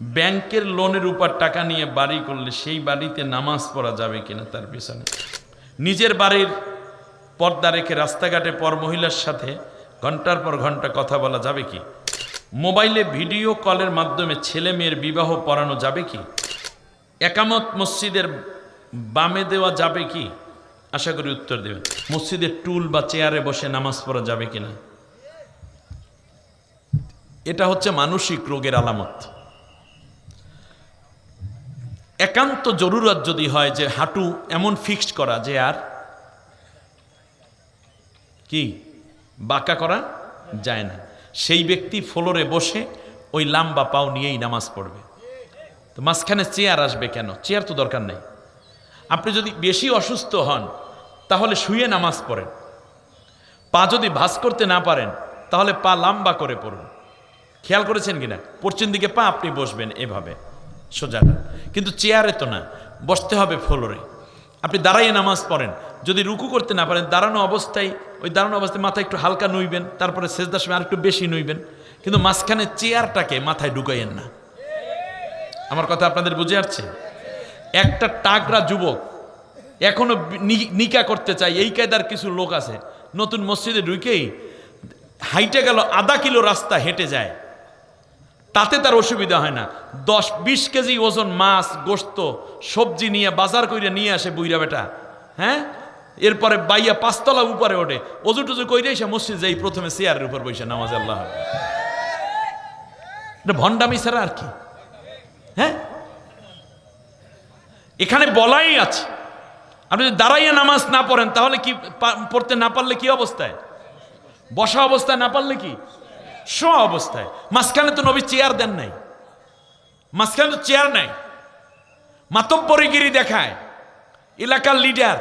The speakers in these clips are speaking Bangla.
ব্যাংকের লোনের উপর টাকা নিয়ে বাড়ি করলে সেই বাড়িতে নামাজ পড়া যাবে কিনা তার পিছনে। নিজের বাড়ির পর্দা রেখে রাস্তাঘাটে পর মহিলার সাথে ঘন্টার পর ঘন্টা কথা বলা যাবে কি? মোবাইলে ভিডিও কলের মাধ্যমে ছেলে মেয়ের বিবাহ পড়ানো যাবে কি? একামত মসজিদের বামে দেওয়া যাবে কি? আশা করি উত্তর দেবেন। মসজিদের টুল বা চেয়ারে বসে নামাজ পড়া যাবে কিনা? এটা হচ্ছে মানসিক রোগের আলামত। একান্ত জরুরত যদি হয় যে হাঁটু এমন ফিক্সড করা যে আর কি বাঁকা করা যায় না, সেই ব্যক্তি ফ্লোরে বসে ওই লাম্বা পাও নিয়েই নামাজ পড়বে। তো মাঝখানে চেয়ার আসবে কেন? চেয়ার তো দরকার নেই। আপনি যদি বেশি অসুস্থ হন তাহলে শুয়ে নামাজ পড়েন। পা যদি ভাঁজ করতে না পারেন তাহলে পা লাম্বা করে পড়ুন। খেয়াল করেছেন কিনা? পশ্চিম দিকে পা আপনি বসবেন এভাবে সোজাটা, কিন্তু চেয়ারে তো না, বসতে হবে ফ্লোরে। আপনি দাঁড়াইয়ে নামাজ পড়েন, যদি রুকু করতে না পারেন দাঁড়ানো অবস্থায় মাথা একটু হালকা নুইবেন, তারপরে সেজদার সময় আর একটু বেশি নুইবেন, কিন্তু মাঝখানে চেয়ারটাকে মাথায় ঢুকাইয়েন না। আমার কথা আপনাদের বুঝে আসছে? একটা টাকরা যুবক এখনো নিকা করতে চাই, এই কায়দার কিছু লোক আছে, নতুন মসজিদে ঢুকেই হাইটে গেল, আধা কিলো রাস্তা হেঁটে যায়, তাতে তার অসুবিধা হয় না। 10-20 কেজি ওজন মাছ গোস্ত সবজি নিয়ে বাজার কইরা নিয়ে আসে বুইরা বেটা, হ্যাঁ, এরপরে বাইয়া 5 তলা উপরে ওঠে, অজু টুজু কইরে এসে মসজিদ যাই প্রথমে চেয়ারের উপর বসে নামাজ। আল্লাহ, এটা ভণ্ডামি ছাড়া আর কি? হ্যাঁ, এখানে বলাই আছে আপনি যদি দাঁড়াইয়া নামাজ না পড়েন তাহলে কি, পড়তে না পারলে কি অবস্থায়? বসা অবস্থায় না পারলে কি শোয়া অবস্থায়। মাঝখানে তো নবী চেয়ার দেন নাই, মাঝখানে তো চেয়ার নাই। মাতব্বরিগিরি দেখায় এলাকার লিডার,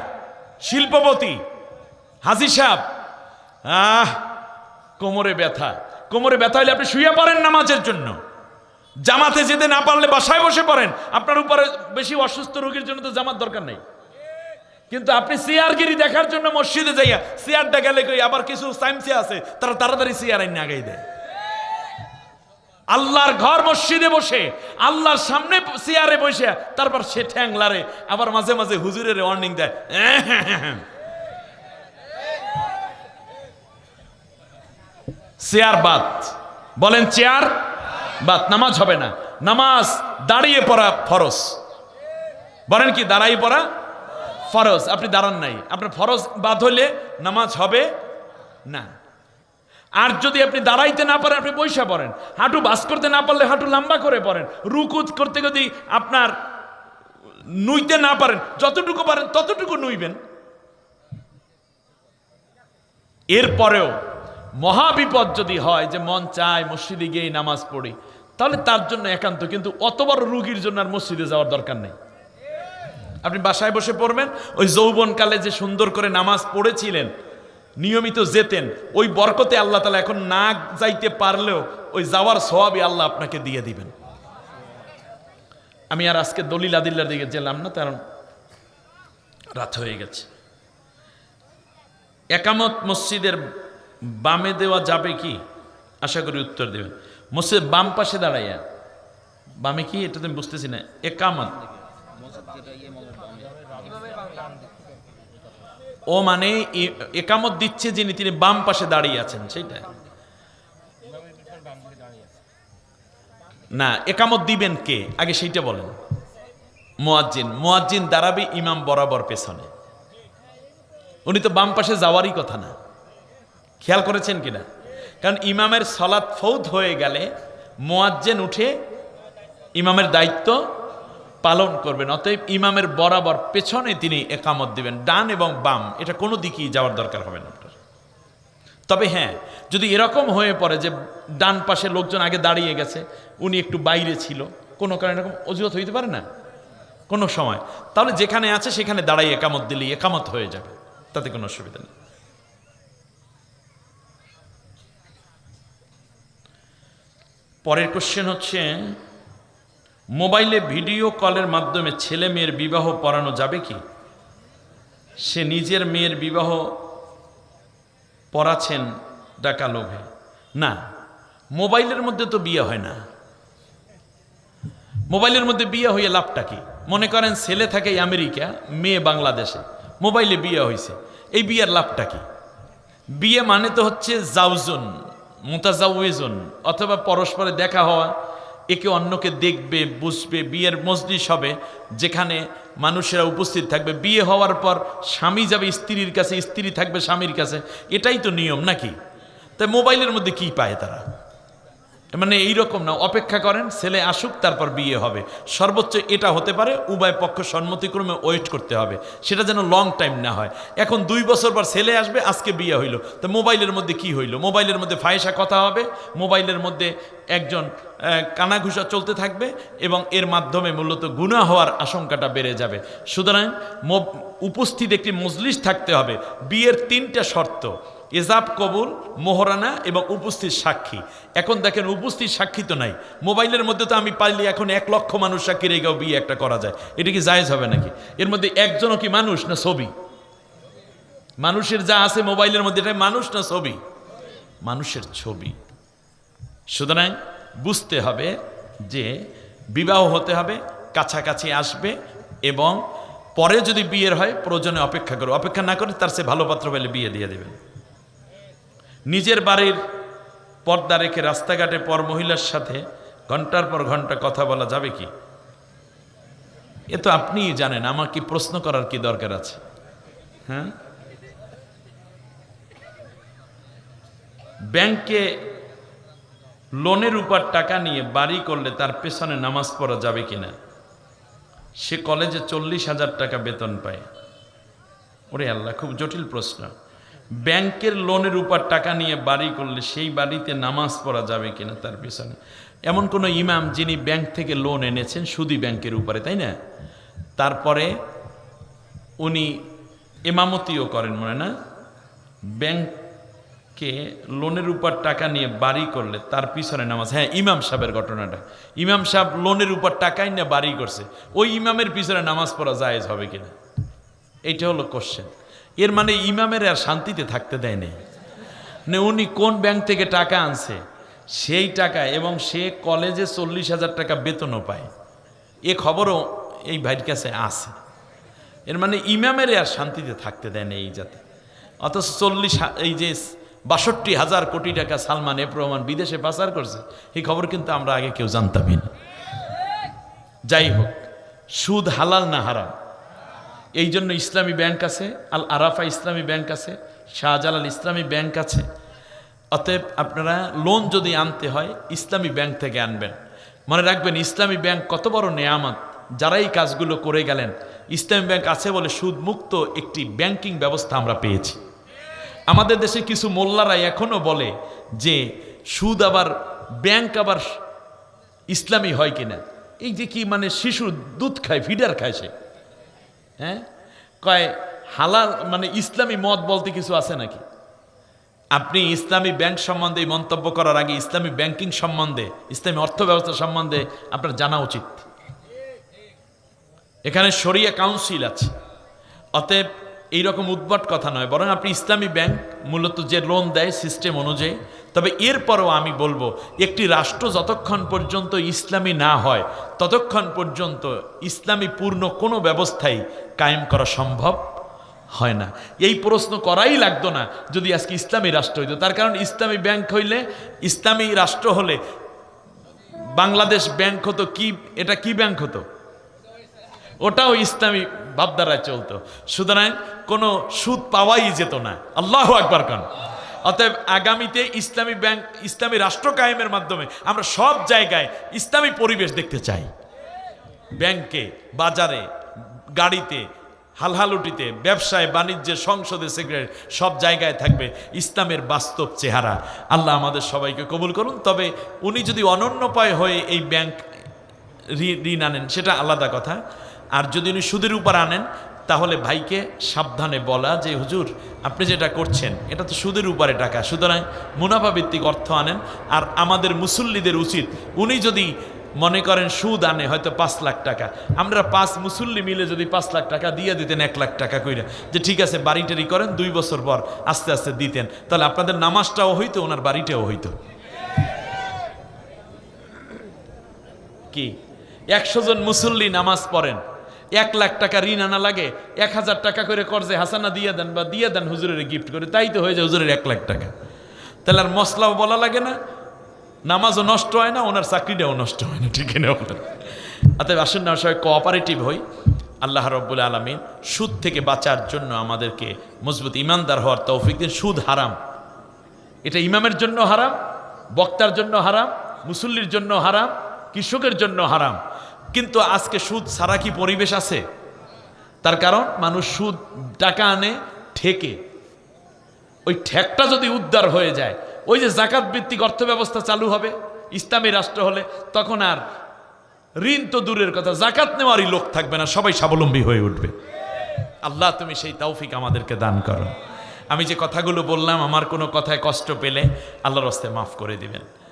শিল্পপতি, হাজী সাহেব, কোমরে ব্যথা হলে আপনি শুয়ে পড়েন নামাজের জন্য। জামাতে যেতে না পারলে বাসায় বসে পড়েন। আপনার উপরে বেশি অসুস্থ রোগীর জন্য তো জামাত দরকার নেই, কিন্তু আপনি চেয়ারগিরি দেখার জন্য মসজিদে যাইয়া চেয়ারটা গেলে কই, আবার কিছু সাইমসে আছে তারা তাড়াতাড়ি চেয়ার আইন আগাই দেয়। আল্লাহর ঘর মসজিদে বসে আল্লাহর সামনে চেয়ারে বসে তারপর সে ঠ্যাংলারে আবার মাঝে মাঝে হুজুরের ওয়ার্নিং দেয়। চেয়ার বাদ, বলেন চেয়ার বাদ, নামাজ হবে না। নামাজ দাঁড়িয়ে পড়া ফরজ। বলেন কি দাঁড়িয়ে পড়া ফরজ? আপনি দাঁড়ান নাই, আপনার ফরজ বাদ হলে নামাজ হবে না। আর যদি আপনি দাঁড়াইতে না পারেন আপনি বইসা পড়েন। হাঁটু বাস করতে না পারলে হাঁটু লম্বা করে পড়েন। রুকু করতে যদি আপনার নুইতে না পারেন, যতটুকু পারেন ততটুকু নুইবেন। এরপরেও মহাবিপদ যদি হয় যে মন চায় মসজিদে গিয়ে নামাজ পড়ি, তাহলে তার জন্য একান্ত, কিন্তু অত বড় রুগীর জন্য আর মসজিদে যাওয়ার দরকার নেই। আপনি বাসায় বসে পড়বেন। ওই যৌবনকালে যে সুন্দর করে নামাজ পড়েছিলেন, নিয়মিত যেতেন, ওই বরকতে আল্লাহ তাআলা এখন না যাইতে পারলেও ওই যাওয়ার সওয়াবই আল্লাহ আপনাকে দিয়ে দিবেন। আমি আর আজকে দলিল আদিল্লার দিকে গেলাম না, কারণ রাত হয়ে গেছে। একামত মসজিদের বামে দেওয়া যাবে কি? আশা করি উত্তর দেবেন। মসজিদ বাম পাশে দাঁড়াইয়া, বামে কি এটা তুমি বুঝতেছি না। একামত ও মানে একামত দিচ্ছে যিনি, তিনি বাম পাশে দাঁড়িয়ে আছেন, সেইটা না। একামত দিবেন কে আগে সেইটা বলেন। মুয়াজ্জিন দাঁড়াবে ইমাম বরাবর পেছনে, উনি তো বাম পাশে যাওয়ারই কথা না। খেয়াল করেছেন কিনা? কারণ ইমামের সালাত ফৌত হয়ে গেলে মুয়াজ্জিন উঠে ইমামের দায়িত্ব পালন করবেন। অতএব ইমামের বরাবর পেছনে তিনি একামত দিবেন, ডান এবং বাম এটা কোনো দিকেই যাওয়ার দরকার হবে না আপনার। তবে হ্যাঁ, যদি এরকম হয়ে পড়ে যে ডান পাশে লোকজন আগে দাঁড়িয়ে গেছে, উনি একটু বাইরে ছিল, কোনো কারণে এরকম অজুহাত হইতে পারে না কোনো সময়, তাহলে যেখানে আছে সেখানে দাঁড়াই একামত দিলেই একামত হয়ে যাবে, তাতে কোনো অসুবিধা নেই। পরের কোশ্চেন হচ্ছে, মোবাইলে ভিডিও কলের মাধ্যমে ছেলে মেয়ের বিবাহ পড়ানো যাবে কি? সে নিজের মেয়ের বিবাহ পড়াচ্ছেন টাকা লোভে। না, মোবাইলের মধ্যে তো বিয়ে হয় না। মোবাইলের মধ্যে বিয়ে হয়ে লাভটা কি? মনে করেন ছেলে থাকে আমেরিকা, মেয়ে বাংলাদেশে, মোবাইলে বিয়ে হয়েছে, এই বিয়ের লাভটা কি? বিয়ে মানে তো হচ্ছে জাউজুন, মুতাজাউইজুন, অথবা পরস্পরে দেখা হওয়া, একে অন্যকে দেখবে, বুঝবে, বিয়ের মজলিস হবে যেখানে মানুষেরা উপস্থিত থাকবে। বিয়ে হওয়ার পর স্বামী যাবে স্ত্রীর কাছে, স্ত্রী থাকবে স্বামীর কাছে, এটাই তো নিয়ম নাকি? তাই মোবাইলের মধ্যে কি পায় তারা? মানে এইরকম না, অপেক্ষা করেন ছেলে আসুক তারপর বিয়ে হবে, সর্বোচ্চ এটা হতে পারে উভয় পক্ষ সম্মতিক্রমে ওয়েট করতে হবে, সেটা যেন লং টাইম না হয়। এখন 2 বছর পর ছেলে আসবে, আজকে বিয়ে হইল, তো মোবাইলের মধ্যে কি হইল? মোবাইলের মধ্যে ফায়সা কথা হবে, মোবাইলের মধ্যে একজন কানাঘুষা চলতে থাকবে এবং এর মাধ্যমে মূলত গুনাহ হওয়ার আশঙ্কাটা বেড়ে যাবে। সুতরাং উপস্থিত একটি মজলিস থাকতে হবে। বিয়ের 3টা শর্ত: এজাব কবুল, মোহরানা এবং উপস্থিত সাক্ষী। এখন দেখেন উপস্থিত সাক্ষী তো নাই মোবাইলের মধ্যে, তো আমি পাইলে এখন 1 লক্ষ মানুষ সাক্ষী রেখেও বিয়ে একটা করা যায়, এটা কি জায়েজ হবে নাকি? এর মধ্যে একজনও কি মানুষ না ছবি? মানুষের যা আছে মোবাইলের মধ্যে, এটা মানুষ না ছবি? মানুষের ছবি। সুতরাং বুঝতে হবে যে বিবাহ হতে হবে, কাছাকাছি আসবে এবং পরে যদি বিয়ের হয় প্রয়োজনে অপেক্ষা করো, অপেক্ষা না করে তার চেয়ে ভালো পাত্র পেলে বিয়ে দিয়ে দেবেন। নিজের বাড়ির পর্দা রেখে রাস্তাঘাটে পর মহিলার সাথে ঘন্টার পর ঘন্টা কথা বলা যাবে কি? এ তো আপনিই জানেন, আমার কি প্রশ্ন করার কি দরকার আছে? হ্যাঁ, ব্যাংকে লোনের উপর টাকা নিয়ে বাড়ি করলে তার পেছনে নামাজ পড়া যাবে কিনা? সে কলেজে 40,000 টাকা বেতন পায়। ওরে আল্লাহ, খুব জটিল প্রশ্ন। ব্যাংকের লোনের উপর টাকা নিয়ে বাড়ি করলে সেই বাড়িতে নামাজ পড়া যাবে কিনা তার পিছনে? এমন কোনো ইমাম যিনি ব্যাংক থেকে লোন এনেছেন সুদী ব্যাংকের উপরে, তাই না? তারপরে উনি ইমামতিও করেন, মনে না? ব্যাংকে লোনের উপর টাকা নিয়ে বাড়ি করলে তার পিছনে নামাজ। হ্যাঁ, ইমাম সাহেবের ঘটনাটা, ইমাম সাহেব লোনের উপর টাকাই নিয়ে বাড়ি করছে, ওই ইমামের পিছনে নামাজ পড়া জায়েজ হবে কিনা, এইটা হলো কোশ্চেন। এর মানে ইমামের আর শান্তিতে থাকতে দেয় নেই। উনি কোন ব্যাংক থেকে টাকা আনছে সেই টাকা, এবং সে কলেজে 40,000 টাকা বেতনও পায়, এ খবরও এই ভাইয়ের কাছে আছে। এর মানে ইমামের আর শান্তিতে থাকতে দেয় নেই এই জাতি। অথচ 62,000 কোটি টাকা সালমান এফ রহমান বিদেশে পাচার করছে, এই খবর কিন্তু আমরা আগে কেউ জানতামই না। যাই হোক, সুদ হালাল না হারাম? এই জন্য ইসলামী ব্যাংক আছে, আল আরাফা ইসলামী ব্যাংক আছে, শাহজালাল ইসলামী ব্যাংক আছে। অতএব আপনারা লোন যদি আনতে হয় ইসলামী ব্যাংক থেকে আনবেন। মনে রাখবেন ইসলামী ব্যাংক কত বড় নেয়ামত, যারা এই কাজগুলো করে গেলেন। ইসলামী ব্যাংক আছে বলে সুদমুক্ত একটি ব্যাংকিং ব্যবস্থা আমরা পেয়েছি। আমাদের দেশে কিছু মোল্লারা এখনো বলে যে সুদ আবার ব্যাংক আবার ইসলামী হয় কিনা। এই যে কি মানে শিশু দুধ খায়, ফিডার খায় সে, হ্যাঁ, কয় হালাল মানে ইসলামী মত বলতে কিছু আছে নাকি? আপনি ইসলামী ব্যাংক সম্বন্ধে মন্তব্য করার আগে ইসলামী ব্যাংকিং সম্বন্ধে, ইসলামী অর্থ ব্যবস্থা সম্বন্ধে আপনার জানা উচিত। এখানে শরিয়া কাউন্সিল আছে। অতএব এইরকম উদ্ভট কথা নয়, বরং আপনি ইসলামী ব্যাংক মূলত যে লোন দেয় সিস্টেম অনুযায়ী। তবে এরপরও আমি বলবো, একটি রাষ্ট্র যতক্ষণ পর্যন্ত ইসলামী না হয় ততক্ষণ পর্যন্ত ইসলামী পূর্ণ কোনো ব্যবস্থাই কায়েম করা সম্ভব হয় না। এই প্রশ্ন করাই লাগতো না যদি আজকে ইসলামী রাষ্ট্র হইতো। তার কারণ ইসলামী ব্যাংক হইলে, ইসলামী রাষ্ট্র হলে বাংলাদেশ ব্যাংক হতো কি, এটা কি ব্যাংক হতো? ওটাও ইসলামী ভাবধারায় চলতো। সুতরাং কোনো সুদ পাওয়াই যেত না। আল্লাহু আকবার খান। অতএব আগামীতে ইসলামী ব্যাংক, ইসলামী রাষ্ট্র কায়েমের মাধ্যমে আমরা সব জায়গায় ইসলামী পরিবেশ দেখতে চাই। ব্যাংকে, বাজারে, গাড়িতে, হালহালুটিতে, ব্যবসায়, বাণিজ্যে, সংসদে, সেক্রেটারি, সব জায়গায় থাকবে ইসলামের বাস্তব চেহারা। আল্লাহ আমাদের সবাইকে কবুল করুন। তবে উনি যদি অনন্যপায় হয়ে এই ব্যাংক ঋণ আনেন সেটা আলাদা কথা। আর যদি উনি সুদের উপর আনেন তাহলে ভাইকে সাবধানে বলা যে হুজুর আপনি যেটা করছেন এটা তো সুদের উপরে টাকা, সুতরাং মুনাফা ভিত্তিক অর্থ আনেন। আর আমাদের মুসল্লিদের উচিত, উনি যদি মনে করেন সুদ আনে হয়তো 5 লাখ টাকা, আমরা 5 মুসল্লি মিলে যদি 5 লাখ টাকা দিয়ে দিতেন 1 লাখ টাকা কইরা, যে ঠিক আছে বাড়িটারি করেন, 2 বছর পর আস্তে আস্তে দিতেন, তাহলে আপনাদের নামাজটাও হইতো, ওনার বাড়িটাও হইতো। কি 100 জন মুসল্লি নামাজ পড়েন, 1 লাখ টাকা ঋণ আনা লাগে, 1000 টাকা করে কর্জে হাসানা দিয়ে দেন বা দিয়ে দেন হুজুরের গিফট করে, তাই তো হয়ে যায় হুজুরের 1 লাখ টাকা। তাহলে আর মশলাও বলা লাগে না, নামাজও নষ্ট হয় না, ওনার চাকরিটাও নষ্ট হয় না, ঠিক না? অতএব আসুন না সবাই কোঅপারেটিভ হই। আল্লাহ রাব্বুল আলামিন সুদ থেকে বাঁচার জন্য আমাদেরকে মজবুত ইমানদার হওয়ার তৌফিক দিন। সুদ হারাম, এটা ইমামের জন্য হারাম, বক্তার জন্য হারাম, মুসল্লির জন্য হারাম, কৃষকের জন্য হারাম। কিন্তু আজকে সুদ ছাড়া কি পরিবেশ আছে? তার কারণ মানুষ সুদ টাকা আনে ঠেকে, ওই ঠেকটা যদি উদ্ধার হয়ে যায়, ওই যে জাকাত ভিত্তিক অর্থ ব্যবস্থা চালু হবে ইসলামী রাষ্ট্র হলে, তখন আর ঋণ তো দূরের কথা, জাকাত নেওয়ারই লোক থাকবে না, সবাই স্বাবলম্বী হয়ে উঠবে। আল্লাহ তুমি সেই তৌফিক আমাদেরকে দান করো। আমি যে কথাগুলো বললাম, আমার কোনো কথায় কষ্ট পেলে আল্লাহর হস্তে মাফ করে দিবেন।